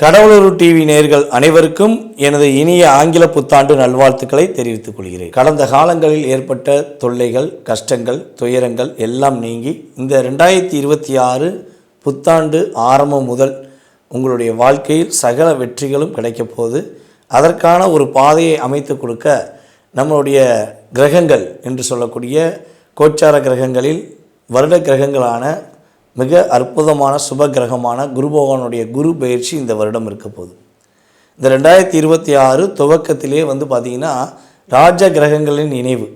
கடவுளூர் TV நேயர்கள் அனைவருக்கும் எனது இனிய ஆங்கில புத்தாண்டு நல்வாழ்த்துக்களை தெரிவித்துக் கொள்கிறேன். கடந்த காலங்களில் ஏற்பட்ட தொல்லைகள், கஷ்டங்கள், துயரங்கள் எல்லாம் நீங்கி இந்த 2026 புத்தாண்டு ஆரம்பம் முதல் உங்களுடைய வாழ்க்கையில் சகல வெற்றிகளும் கிடைக்கப் போகுது. அதற்கான ஒரு பாதையை அமைத்து கொடுக்க நம்மளுடைய கிரகங்கள் என்று சொல்லக்கூடிய கோச்சார கிரகங்களில் வருட கிரகங்களான மிக அற்புதமான சுப கிரகமான குரு பகவானுடைய குரு பயிற்சி இந்த வருடம் இருக்க போகுது. இந்த 2026 துவக்கத்திலே பார்த்திங்கன்னா ராஜ கிரகங்களின் இணைவு,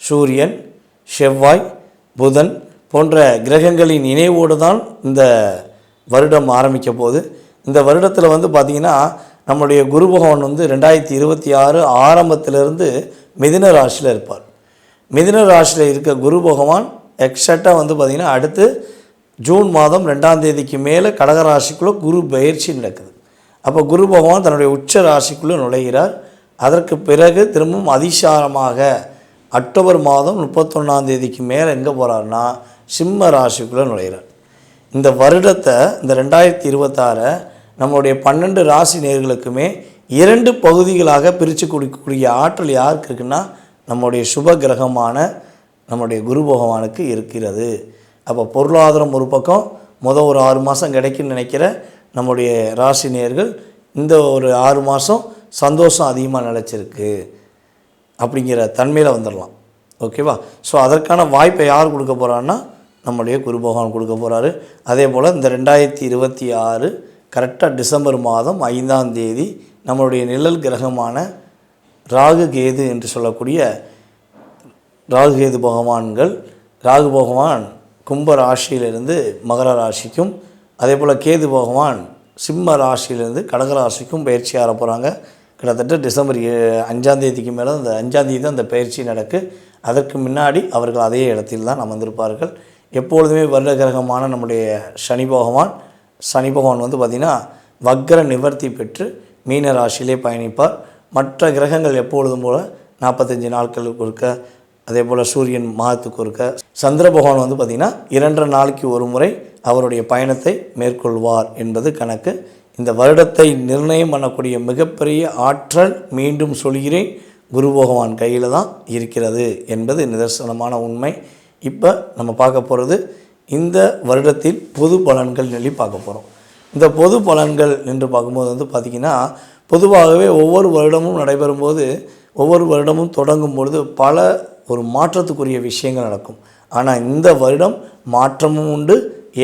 சூரியன், செவ்வாய், புதன் போன்ற கிரகங்களின் இணைவோடு தான் இந்த வருடம் ஆரம்பிக்க போகுது. இந்த வருடத்தில் பார்த்திங்கன்னா நம்முடைய குரு பகவான் 2026 ஆரம்பத்திலிருந்து மிதுன ராசியில் இருப்பார். மிதுன ராசியில் இருக்க குரு பகவான் எக்ஸாக்டாக பார்த்திங்கன்னா அடுத்து ஜூன் மாதம் 2ஆம் தேதிக்கு மேலே கடகராசிக்குள்ளே குரு பயிற்சி நடக்குது. அப்போ குரு பகவான் தன்னுடைய உச்ச ராசிக்குள்ளே நுழைகிறார். அதற்கு பிறகு திரும்பவும் அதிசாரமாக அக்டோபர் மாதம் 31ஆம் தேதிக்கு மேலே எங்கே போகிறார்னா சிம்ம ராசிக்குள்ளே நுழைகிறார். இந்த வருடத்தை இந்த 2026 நம்மளுடைய 12 ராசி நேயர்களுக்குமே 2 பகுதிகளாக பிரித்து கொடுக்கக்கூடிய ஆற்றல் யாருக்கு இருக்குன்னா நம்முடைய சுப கிரகமான நம்முடைய குரு பகவானுக்கு இருக்கிறது. அப்போ பொருளாதாரம் ஒரு பக்கம் ஒரு 6 மாதம் கிடைக்குன்னு நினைக்கிற நம்முடைய ராசி நேயர்கள் இந்த ஒரு 6 மாதம் சந்தோஷம் அதிகமாக நிலச்சிருக்கு அப்படிங்கிற தன்மையில் வந்துடலாம். ஓகேவா? ஸோ அதற்கான வாய்ப்பை யார் கொடுக்க போகிறான்னா நம்முடைய குரு பகவான் கொடுக்க போகிறாரு. அதே போல் இந்த 2026 கரெக்டாக டிசம்பர் மாதம் 5ஆம் தேதி நம்மளுடைய நிழல் கிரகமான ராகு கேது என்று சொல்லக்கூடிய ராகு கேது பகவான்கள், ராகு பகவான் கும்ப ராசியிலிருந்து மகர ராசிக்கும், அதே போல் கேது பகவான் சிம்ம ராசியிலிருந்து கடக ராசிக்கும் பயிற்சி ஆர போகிறாங்க. கிட்டத்தட்ட டிசம்பர் 5ஆம் தேதிக்கு மேலே அந்த 5ஆம் தேதி தான் அந்த பயிற்சி நடக்கு. அதற்கு முன்னாடி அவர்கள் அதே இடத்தில் தான் அமர்ந்திருப்பார்கள். எப்பொழுதுமே வருட கிரகமான நம்முடைய சனி பகவான் பார்த்திங்கன்னா வக்ர நிவர்த்தி பெற்று மீன ராசியிலே பயணிப்பார். மற்ற கிரகங்கள் எப்பொழுதும் போல் 45 நாட்களுக்கு ஒருக்க, அதே போல் சூரியன் மாதத்துக்கு ஒருக்க, சந்திர பகவான் பார்த்திங்கன்னா 2.5 நாளைக்கு ஒரு முறை அவருடைய பயணத்தை மேற்கொள்வார் என்பது கணக்கு. இந்த வருடத்தை நிர்ணயம் பண்ணக்கூடிய மிகப்பெரிய ஆற்றல், மீண்டும் சொல்கிறேன், குரு பகவான் கையில் தான் இருக்கிறது என்பது நிதர்சனமான உண்மை. இப்போ நம்ம பார்க்க போகிறது இந்த வருடத்தில் பொது பலன்கள் சொல்லி பார்க்க போகிறோம். இந்த பொது பலன்கள் என்று பார்க்கும்போது பார்த்திங்கன்னா பொதுவாகவே ஒவ்வொரு வருடமும் நடைபெறும்போது, ஒவ்வொரு வருடமும் தொடங்கும் பொழுது பல ஒரு மாற்றத்துக்குரிய விஷயங்கள் நடக்கும். ஆனால் இந்த வருடம் மாற்றமும் உண்டு,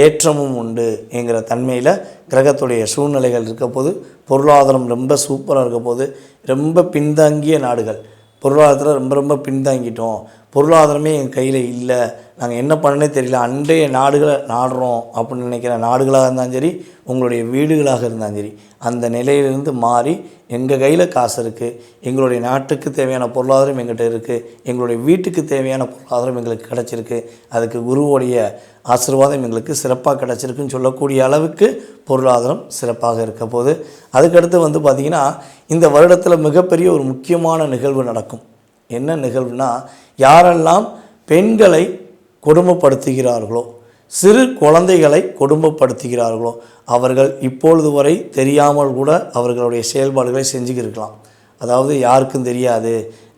ஏற்றமும் உண்டு என்கிற தன்மையில் கிரகத்துடைய சூழ்நிலைகள் இருக்க போது, பொருளாதாரம் ரொம்ப சூப்பராக இருக்க போது, ரொம்ப பின்தங்கிய நாடுகள் பொருளாதாரத்தில் ரொம்ப பின்தங்கிட்டோம், பொருளாதாரமே என் கையில் இல்லை, நாங்கள் என்ன பண்ணனே தெரியல, அன்றைய நாடுகளை நாடுறோம் அப்படின்னு நினைக்கிற நாடுகளாக இருந்தாலும் சரி, உங்களுடைய வீடுகளாக இருந்தாலும் சரி, அந்த நிலையிலிருந்து மாறி எங்கள் கையில் காசு இருக்குது, எங்களுடைய நாட்டுக்கு தேவையான பொருளாதாரம் எங்கிட்ட இருக்குது, எங்களுடைய வீட்டுக்கு தேவையான பொருளாதாரம் எங்களுக்கு கிடச்சிருக்கு, அதுக்கு குருவோடைய ஆசீர்வாதம் எங்களுக்கு சிறப்பாக கிடச்சிருக்குன்னு சொல்லக்கூடிய அளவுக்கு பொருளாதாரம் சிறப்பாக இருக்க போது. அதுக்கடுத்து பார்த்திங்கன்னா இந்த வருடத்தில் மிகப்பெரிய ஒரு முக்கியமான நிகழ்வு நடக்கும். என்ன நிகழ்வுனா, யாரெல்லாம் பெண்களை கொடுமைப்படுத்துகிறார்களோ, சிறு குழந்தைகளை கொடுமைப்படுத்துகிறார்களோ, அவர்கள் இப்பொழுது வரை தெரியாமல் கூட அவர்களுடைய செயல்பாடுகளை செஞ்சுக்கிருக்கலாம். அதாவது யாருக்கும் தெரியாது,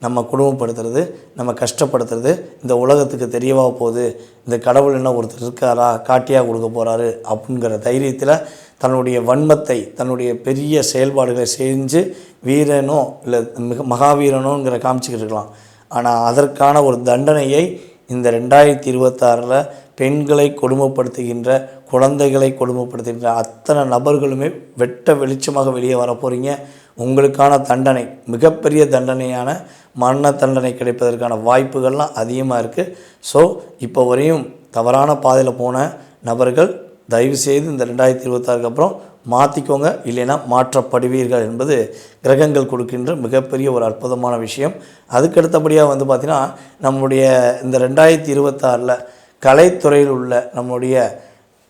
நம்ம குடும்பப்படுத்துறது, நம்ம கஷ்டப்படுத்துறது இந்த உலகத்துக்கு தெரியவா போகுது, இந்த கடவுள் என்ன ஒருத்தர் இருக்காரா, காட்டியாக கொடுக்க போகிறாரு அப்படிங்கிற தைரியத்தில் தன்னுடைய வன்மத்தை, தன்னுடைய பெரிய செயல்பாடுகளை செஞ்சு வீரனோ இல்லை மகாவீரனோங்கிற காமிச்சிக்கிட்டு இருக்கலாம். ஆனால் அதற்கான ஒரு தண்டனையை இந்த 2026 பெண்களை கொடுமைப்படுத்துகின்ற, குழந்தைகளை கொடுமைப்படுத்துகின்ற அத்தனை நபர்களுமே வெட்ட வெளிச்சமாக வெளியே வர போகிறீங்க. உங்களுக்கான தண்டனை, மிகப்பெரிய தண்டனையான மரண தண்டனை கிடைப்பதற்கான வாய்ப்புகள்லாம் அதிகமாக இருக்குது. ஸோ இப்போ வரையும் தவறான பாதையில் போன நபர்கள் தயவுசெய்து இந்த 2026 அப்புறம் மாற்றிக்கோங்க, இல்லைன்னா மாற்றப்படுவீர்கள் என்பது கிரகங்கள் கொடுக்கின்ற மிகப்பெரிய ஒரு அற்புதமான விஷயம். அதுக்கடுத்தபடியாக பார்த்திங்கன்னா நம்முடைய இந்த 2026 கலைத்துறையில் உள்ள நம்முடைய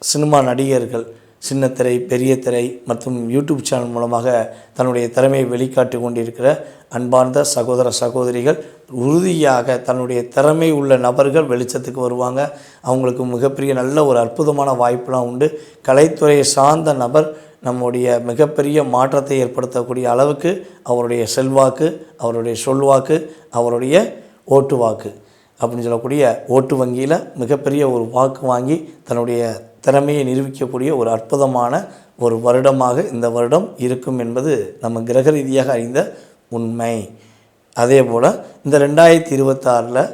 சினிமா நடிகர்கள், சின்னத்திரை, பெரிய திரை மற்றும் யூடியூப் சேனல் மூலமாக தன்னுடைய திறமையை வெளிக்காட்டி கொண்டிருக்கிற அன்பார்ந்த சகோதர சகோதரிகள், உறுதியாக தன்னுடைய திறமை உள்ள நபர்கள் வெளிச்சத்துக்கு வருவாங்க. அவங்களுக்கு மிகப்பெரிய நல்ல ஒரு அற்புதமான வாய்ப்புலாம் உண்டு. கலைத்துறையை சார்ந்த நபர் நம்முடைய மிகப்பெரிய மாற்றத்தை ஏற்படுத்தக்கூடிய அளவுக்கு அவருடைய செல்வாக்கு, அவருடைய சொல்வாக்கு, அவருடைய ஓட்டு வாக்கு அப்படின்னு சொல்லக்கூடிய ஓட்டு வங்கியில் மிகப்பெரிய ஒரு வாக்கு வாங்கி தன்னுடைய திறமையை நிரூபிக்கக்கூடிய ஒரு அற்புதமான ஒரு வருடமாக இந்த வருடம் இருக்கும் என்பது நம்ம கிரக ரீதியாக அறிந்த உண்மை. அதே போல் இந்த 2026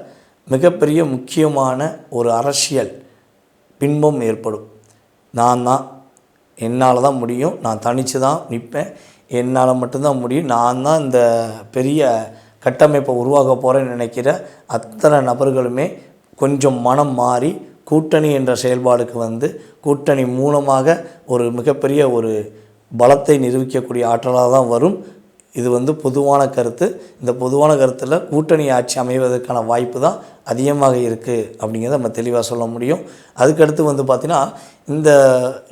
மிகப்பெரிய முக்கியமான ஒரு அரசியல் பின்பம் ஏற்படும். நான் தான், என்னால் தான் முடியும், நான் தனித்து தான் நிற்பேன், என்னால் மட்டும்தான் முடியும், நான் தான் இந்த பெரிய கட்டமைப்பை உருவாக்க போகிறேன்னு நினைக்கிற அத்தனை நபர்களுமே கொஞ்சம் மனம் மாறி கூட்டணி என்ற செயல்பாடுக்கு வந்து கூட்டணி மூலமாக ஒரு மிகப்பெரிய ஒரு பலத்தை நிரூபிக்கக்கூடிய ஆற்றலாக தான் வரும். இது வந்து பொதுவான கருத்து. இந்த பொதுவான கருத்தில் கூட்டணி ஆட்சி அமைவதற்கான வாய்ப்பு தான் அதிகமாக இருக்குது அப்படிங்கிறத நம்ம தெளிவாக சொல்ல முடியும். அதுக்கடுத்து வந்து பார்த்திங்கன்னா இந்த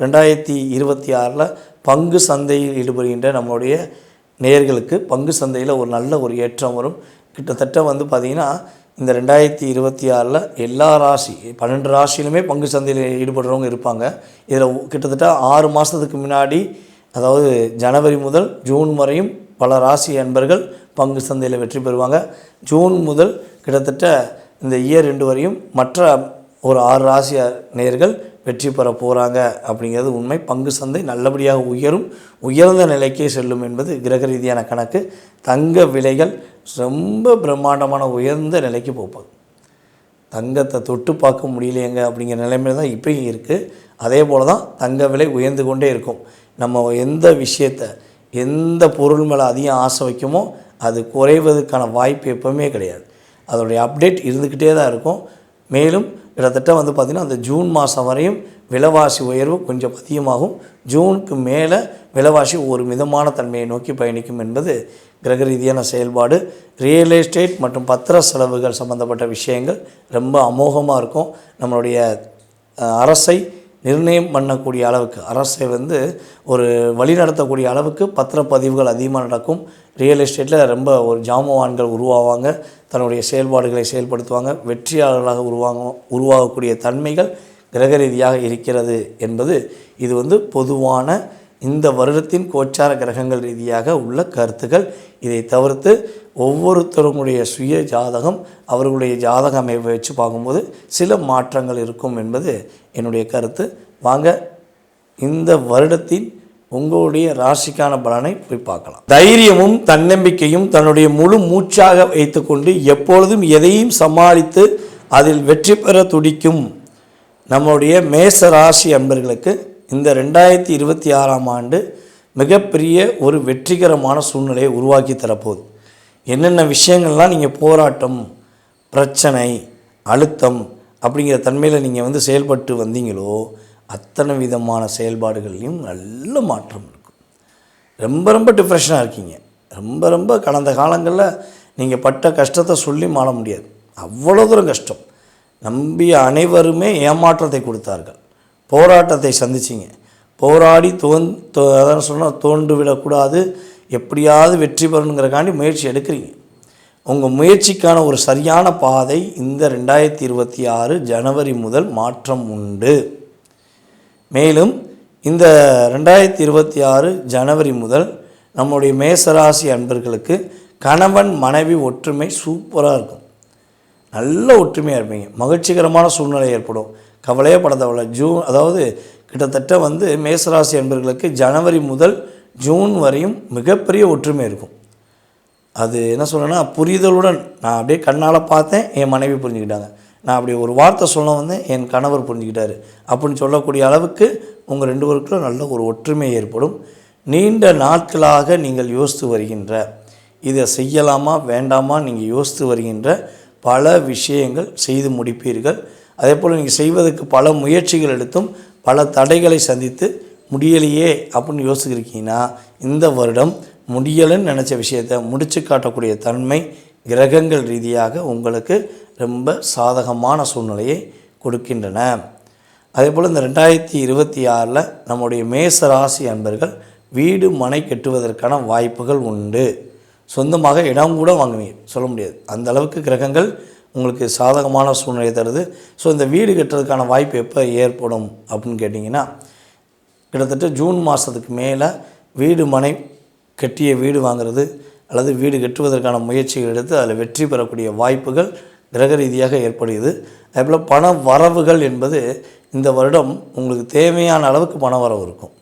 2026 பங்கு சந்தையில் ஈடுபடுகின்ற நம்மளுடைய நேயர்களுக்கு பங்கு சந்தையில் ஒரு நல்ல ஒரு ஏற்றம் வரும். கிட்டத்தட்ட வந்து பார்த்திங்கன்னா இந்த 2026 எல்லா ராசி 12 ராசியிலுமே பங்கு சந்தையில் ஈடுபடுறவங்க இருப்பாங்க. இதில் கிட்டத்தட்ட 6 மாதத்துக்கு முன்னாடி, அதாவது ஜனவரி முதல் ஜூன் வரையும் பல ராசி அன்பர்கள் பங்கு சந்தையில் வெற்றி பெறுவாங்க. ஜூன் முதல் கிட்டத்தட்ட இந்த இயர் 2 வரையும் மற்ற ஒரு 6 ராசி நேயர்கள் வெற்றி பெற போகிறாங்க அப்படிங்கிறது உண்மை. பங்கு சந்தை நல்லபடியாக உயர்ந்த நிலைக்கே செல்லும் என்பது கிரக ரீதியான கணக்கு. தங்க விலைகள் ரொம்ப பிரம்மாண்டமான உயர்ந்த நிலைக்கு போப்பாங்க. தங்கத்தை தொட்டு பார்க்க முடியலையங்க அப்படிங்கிற நிலைமையில் தான் இப்போயும் இருக்குது. அதே போல் தான் தங்க விலை உயர்ந்து கொண்டே இருக்கும். நம்ம எந்த விஷயத்தை எந்த பொருள் மேலே அதிகம் ஆசை வைக்குமோ அது குறைவதற்கான வாய்ப்பு எப்போவுமே கிடையாது. அதோடைய அப்டேட் இருந்துக்கிட்டே தான் இருக்கும். மேலும் கிட்டத்தட்ட வந்து பார்த்திங்கன்னா அந்த ஜூன் மாதம் வரையும் விலைவாசி உயர்வு கொஞ்சம் அதிகமாகும். ஜூனுக்கு மேலே விலைவாசி ஒரு மிதமான தன்மையை நோக்கி பயணிக்கும் என்பது கிரக ரீதியான செயல்பாடு. ரியல் எஸ்டேட் மற்றும் பத்திர செலவுகள் சம்மந்தப்பட்ட விஷயங்கள் ரொம்ப அமோகமாக இருக்கும். நம்மளுடைய அரசை நிர்ணயம் பண்ணக்கூடிய அளவுக்கு, அரசை வந்து ஒரு வழி நடத்தக்கூடிய அளவுக்கு பத்திரப்பதிவுகள் அதிகமாக நடக்கும். ரியல் எஸ்டேட்டில் ரொம்ப ஒரு ஜாமவான்கள் உருவாவாங்க, தன்னுடைய செயல்பாடுகளை செயல்படுத்துவாங்க, வெற்றியாளர்களாக உருவாகக்கூடிய தன்மைகள் கிரக ரீதியாக இருக்கிறது என்பது இது வந்து பொதுவான இந்த வருடத்தின் கோச்சார கிரகங்கள் ரீதியாக உள்ள கருத்துக்கள். இதை தவிர்த்து ஒவ்வொருத்தருடைய சுய ஜாதகம், அவர்களுடைய ஜாதக அமைப்பை வச்சு பார்க்கும்போது சில மாற்றங்கள் இருக்கும் என்பது என்னுடைய கருத்து. வாங்க இந்த வருடத்தின் உங்களுடைய ராசிக்கான பலனை போய் பார்க்கலாம். தைரியமும் தன்னம்பிக்கையும் தன்னுடைய முழு மூச்சாக வைத்துக்கொண்டு எப்பொழுதும் எதையும் சமாளித்து அதில் வெற்றி பெற துடிக்கும் நம்முடைய மேச ராசி அன்பர்களுக்கு இந்த 2026 ஆண்டு மிகப்பெரிய ஒரு வெற்றிகரமான சூழ்நிலையை உருவாக்கி தரப்போகுது. என்னென்ன விஷயங்கள்லாம் நீங்கள் போராட்டம், பிரச்சனை, அழுத்தம் அப்படிங்கிற தன்மையில் நீங்கள் வந்து செயல்பட்டு வந்தீங்களோ அத்தனை விதமான செயல்பாடுகள்லையும் நல்ல மாற்றம் இருக்கும். ரொம்ப டிப்ரெஷனாக இருக்கீங்க. ரொம்ப கடந்த காலங்களில் நீங்கள் பட்ட கஷ்டத்தை சொல்லி மாற முடியாது. அவ்வளோ தூரம் கஷ்டம். நம்பிய அனைவருமே ஏமாற்றத்தை கொடுத்தார்கள். போராட்டத்தை சந்திச்சிங்க. போராடி அதான் சொன்னால் தோண்டு விடக்கூடாது, எப்படியாவது வெற்றி பெறணுங்கிறக்காண்டி முயற்சி எடுக்கிறீங்க. உங்கள் முயற்சிக்கான ஒரு சரியான பாதை இந்த 2026 ஜனவரி முதல் மாற்றம் உண்டு. மேலும் இந்த 2026 ஜனவரி முதல் நம்முடைய மேசராசி அன்பர்களுக்கு கணவன் மனைவி ஒற்றுமை சூப்பராக இருக்கும். நல்ல ஒற்றுமையாக இருப்பீங்க. மகிழ்ச்சிகரமான சூழ்நிலை ஏற்படும். கவலையே பட தேவையில்லை. அதாவது கிட்டத்தட்ட வந்து மேசராசி அன்பர்களுக்கு ஜனவரி முதல் ஜூன் வரையும் மிகப்பெரிய ஒற்றுமை இருக்கும். அது என்ன சொல்லணும்னா புரிதலுடன், நான் அப்படியே கண்ணால் பார்த்தேன், என் மனைவி புரிஞ்சுக்கிட்டாங்க, நான் அப்படி ஒரு வார்த்தை சொல்ல வந்தேன், என் கணவர் புரிஞ்சுக்கிட்டாரு அப்படின்னு சொல்லக்கூடிய அளவுக்கு உங்கள் 2 பேருக்குள்ள நல்ல ஒரு ஒற்றுமை ஏற்படும். நீண்ட நாட்களாக நீங்கள் யோசித்து வருகின்ற, இதை செய்யலாமா வேண்டாமா நீங்கள் யோசித்து வருகின்ற பல விஷயங்கள் செய்து முடிப்பீர்கள். அதே போல் நீங்கள் செய்வதற்கு பல முயற்சிகள் எடுத்தும் பல தடைகளை சந்தித்து முடியலையே அப்படின்னு யோசிச்சிருக்கீங்கன்னா இந்த வருடம் முடியலைன்னு நினச்ச விஷயத்தை முடிச்சு காட்டக்கூடிய தன்மை கிரகங்கள் ரீதியாக உங்களுக்கு ரொம்ப சாதகமான சூழ்நிலையை கொடுக்கின்றன. அதே போல் இந்த 2026 நம்முடைய மேச ராசி அன்பர்கள் வீடு மனை கட்டுவதற்கான வாய்ப்புகள் உண்டு. சொந்தமாக இடம் கூட வாங்குவீங்க, சொல்ல முடியாது, அந்த அளவுக்கு கிரகங்கள் உங்களுக்கு சாதகமான சூழ்நிலை தருது. ஸோ இந்த வீடு கட்டுறதுக்கான வாய்ப்பு எப்போ ஏற்படும் அப்படின்னு கேட்டிங்கன்னா கிட்டத்தட்ட ஜூன் மாதத்துக்கு மேலே வீடு மனை கட்டிய வீடு வாங்கிறது அல்லது வீடு கட்டுவதற்கான முயற்சிகள் எடுத்து அதில் வெற்றி பெறக்கூடிய வாய்ப்புகள் கிரக ரீதியாக ஏற்படுகிறது. அதேபோல் பண வரவுகள் என்பது இந்த வருடம் உங்களுக்கு தேவையான அளவுக்கு பண வரவு இருக்கும்.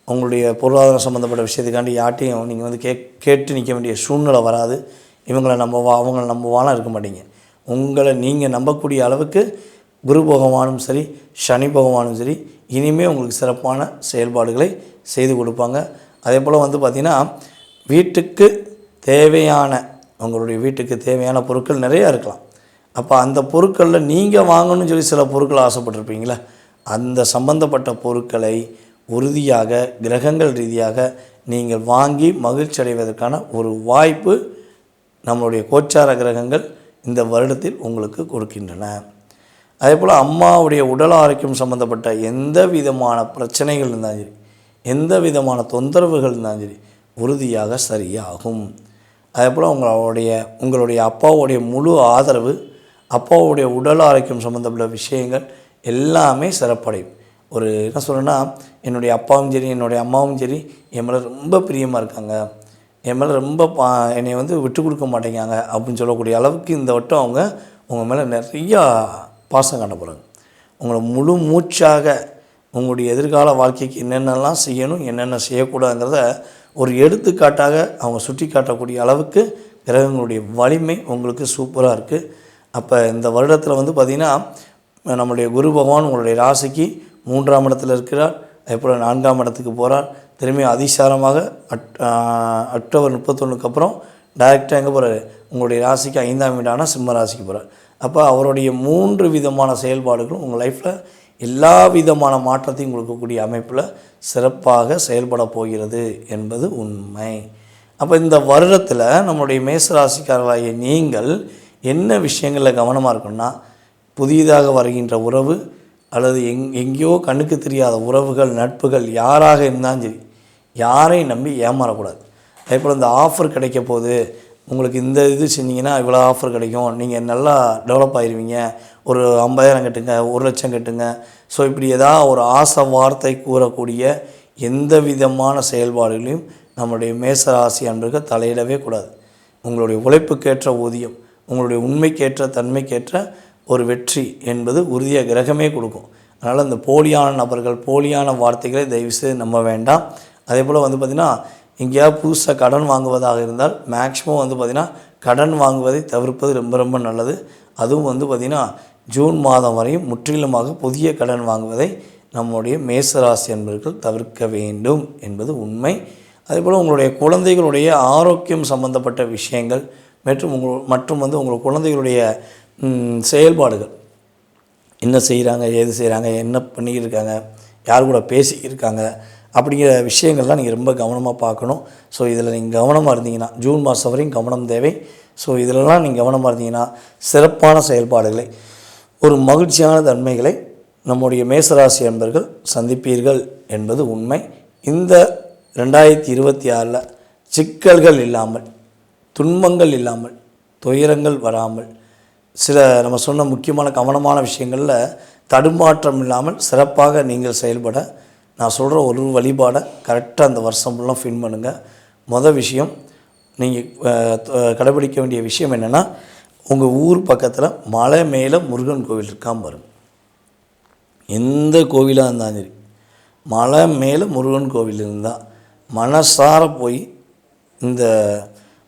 உங்களுடைய பொருளாதாரம் சம்மந்தப்பட்ட விஷயத்துக்காண்டி யார்ட்டையும் நீங்கள் வந்து கேட்டு நிற்க வேண்டிய சூழ்நிலை வராது. இவங்களை அவங்கள நம்பவாலாம் இருக்க மாட்டீங்க. உங்களை நீங்கள் நம்பக்கூடிய அளவுக்கு குரு பகவானும் சரி சனி பகவானும் சரி இனிமேல் உங்களுக்கு சிறப்பான செயல்பாடுகளை செய்து கொடுப்பாங்க. அதே போல் வந்து பார்த்திங்கன்னா வீட்டுக்கு தேவையான உங்களுடைய வீட்டுக்கு தேவையான பொருட்கள் நிறையா இருக்கலாம். அப்போ அந்த பொருட்களில் நீங்கள் வாங்கணும்னு சொல்லி சில பொருட்கள் ஆசைப்பட்டிருப்பீங்களே, அந்த சம்பந்தப்பட்ட பொருட்களை உறுதியாக கிரகங்கள் ரீதியாக நீங்கள் வாங்கி மகிழ்ச்சி அடைவதற்கான ஒரு வாய்ப்பு நம்மளுடைய கோச்சார கிரகங்கள் இந்த வருடத்தில் உங்களுக்கு கொடுக்கின்றன. அதே போல் அம்மாவுடைய உடல் ஆரோக்கியம் சம்மந்தப்பட்ட எந்த விதமான பிரச்சனைகள் இருந்தாலும் சரி, எந்த விதமான தொந்தரவுகள் இருந்தாலும் சரி உறுதியாக சரியாகும். அதே போல் உங்களுடைய அப்பாவுடைய முழு ஆதரவு, அப்பாவுடைய உடல் ஆரோக்கியம் சம்மந்தப்பட்ட விஷயங்கள் எல்லாமே சிறப்படையும். ஒரு என்ன சொல்கிறேன்னா, என்னுடைய அப்பாவும் சரி என்னுடைய அம்மாவும் சரி என் மேலே ரொம்ப பிரியமாக இருக்காங்க, என் மேலே ரொம்ப என்னை வந்து விட்டு கொடுக்க மாட்டேங்காங்க அப்படின்னு சொல்லக்கூடிய அளவுக்கு இந்த வட்டம் அவங்க உங்கள் மேலே நிறையா பாசம் காட்ட போகிறாங்க. உங்களை முழு மூச்சாக உங்களுடைய எதிர்கால வாழ்க்கைக்கு என்னென்னலாம் செய்யணும் என்னென்ன செய்யக்கூடாதுங்கிறத ஒரு எடுத்துக்காட்டாக அவங்க சுட்டி காட்டக்கூடிய அளவுக்கு கிரகங்களுடைய வலிமை உங்களுக்கு சூப்பராக இருக்குது. அப்போ இந்த வருடத்தில் வந்து பார்த்திங்கன்னா நம்முடைய குரு பகவான் உங்களுடைய ராசிக்கு 3ஆம் இடத்துல இருக்கிறார். அதேபோல் 4ஆம் இடத்துக்கு போகிறார். திரும்பி அதிசாரமாக அக்டோபர் 31க்கு அப்புறம் டைரெக்டாக எங்கே போகிறார், உங்களுடைய ராசிக்கு 5ஆம் வீடான சிம்ம ராசிக்கு போகிறார். அப்போ அவருடைய 3 விதமான செயல்பாடுகளும் உங்கள் லைஃப்பில் எல்லா விதமான மாற்றத்தையும் கொடுக்கக்கூடிய அமைப்பில் சிறப்பாக செயல்பட போகிறது என்பது உண்மை. அப்போ இந்த வருடத்தில் நம்மளுடைய மேசராசிக்காரர்களாகிய நீங்கள் என்ன விஷயங்களில் கவனமாக இருக்கணும்னா, புதிதாக வருகின்ற உறவு அல்லது எங்கேயோ கண்ணுக்கு தெரியாத உறவுகள் நட்புகள் யாராக இருந்தாலும் சரி யாரையும் நம்பி ஏமாறக்கூடாது. அதே போல் இந்த ஆஃபர் கிடைக்க போது உங்களுக்கு இந்த இது செஞ்சிங்கன்னா இவ்வளோ ஆஃபர் கிடைக்கும், நீங்கள் நல்லா டெவலப் ஆகிடுவீங்க, ஒரு 50,000 கட்டுங்க, 1,00,000 கட்டுங்க. ஸோ இப்படி ஏதாவது ஒரு ஆசை வார்த்தை கூறக்கூடிய எந்த விதமான செயல்பாடுகளையும் நம்முடைய மேசராசி அன்பர்கள் தலையிடவே கூடாது. உங்களுடைய உழைப்புக்கேற்ற ஊதியம், உங்களுடைய உண்மைக்கேற்ற தன்மைக்கேற்ற ஒரு வெற்றி என்பது உறுதியாக கிரகமே கொடுக்கும். அதனால் இந்த போலியான நபர்கள் போலியான வார்த்தைகளை தயவுசெய்து நம்ப வேண்டாம். அதே போல் வந்து பார்த்திங்கன்னா எங்கேயாவது புதுசாக கடன் வாங்குவதாக இருந்தால் மேக்ஸிமம் வந்து பார்த்திங்கன்னா கடன் வாங்குவதை தவிர்ப்பது ரொம்ப ரொம்ப நல்லது. அதுவும் வந்து பார்த்திங்கன்னா ஜூன் மாதம் வரையும் முற்றிலுமாக புதிய கடன் வாங்குவதை நம்முடைய மேசராசி என்பவர்கள் தவிர்க்க வேண்டும் என்பது உண்மை. அதேபோல் உங்களுடைய குழந்தைகளுடைய ஆரோக்கியம் சம்பந்தப்பட்ட விஷயங்கள் மற்றும் வந்து உங்கள் குழந்தைகளுடைய செயல்பாடுகள் என்ன செய்கிறாங்க, ஏது செய்கிறாங்க, என்ன பண்ணிக்கிட்டு இருக்காங்க, யார் கூட பேசிக்கிருக்காங்க அப்படிங்கிற விஷயங்கள்லாம் நீங்கள் ரொம்ப கவனமாக பார்க்கணும். ஸோ இதில் நீங்கள் கவனமாக இருந்தீங்கன்னா ஜூன் மாதம் வரையும் கவனம் தேவை. ஸோ இதிலெல்லாம் நீங்கள் கவனமாக இருந்தீங்கன்னா சிறப்பான செயல்பாடுகளை ஒரு மகிழ்ச்சியான தன்மைகளை நம்முடைய மேசராசி அன்பர்கள் சந்திப்பீர்கள் என்பது உண்மை. இந்த 2026 சிக்கல்கள் இல்லாமல், துன்பங்கள் இல்லாமல், துயரங்கள் வராமல், சில நம்ம சொன்ன முக்கியமான கவனமான விஷயங்களில் தடுமாற்றம் இல்லாமல் சிறப்பாக நீங்கள் செயல்பட நான் சொல்கிற ஒரு வழிபாடை கரெக்டாக அந்த வருஷம் ஃபுல்லாக ஃபின் பண்ணுங்கள். மொதல் விஷயம் நீங்கள் கடைபிடிக்க வேண்டிய விஷயம் என்னென்னா, உங்கள் ஊர் பக்கத்தில் மலை மேலே முருகன் கோவில் இருக்காமல் வரும். எந்த கோவிலாக இருந்தாலும் சரி மலை மேலே முருகன் கோவில் இருந்தால் மனசார போய் இந்த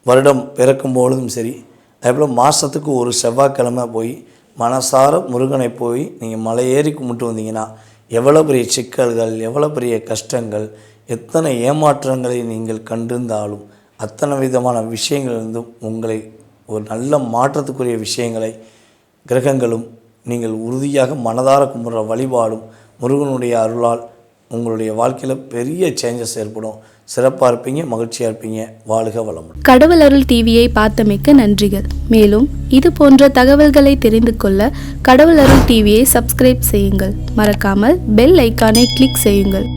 வருடம் பிறக்கும்பொழுதும் சரி, அதேபோல் மாதத்துக்கு ஒரு செவ்வாய்க்கிழமை போய் மனசார முருகனை போய் நீங்கள் மலை ஏறி கும்பிட்டு வந்தீங்கன்னா எவ்வளோ பெரிய சிக்கல்கள், எவ்வளோ பெரிய கஷ்டங்கள், எத்தனை ஏமாற்றங்களை நீங்கள் கண்டிருந்தாலும் அத்தனை விதமான விஷயங்களிலிருந்தும் உங்களை ஒரு நல்ல மாற்றத்துக்குரிய விஷயங்களை கிரகங்களும் நீங்கள் உறுதியாக மனதார கும்பிட்ற வழிபாடும் முருகனுடைய அருளால் உங்களுடைய வாழ்க்கையில் பெரிய சேஞ்சஸ் ஏற்படும். சிறப்பாக இருப்பீங்க, மகிழ்ச்சியாக இருப்பீங்க. வாழ்க வளமுடன். கடவுள் அருள் டிவியை பார்த்தமைக்க நன்றிகள். மேலும் இது போன்ற தகவல்களை தெரிந்து கொள்ள கடவுள் அருள் டிவியை சப்ஸ்கிரைப் செய்யுங்கள். மறக்காமல் பெல் ஐக்கானை கிளிக் செய்யுங்கள்.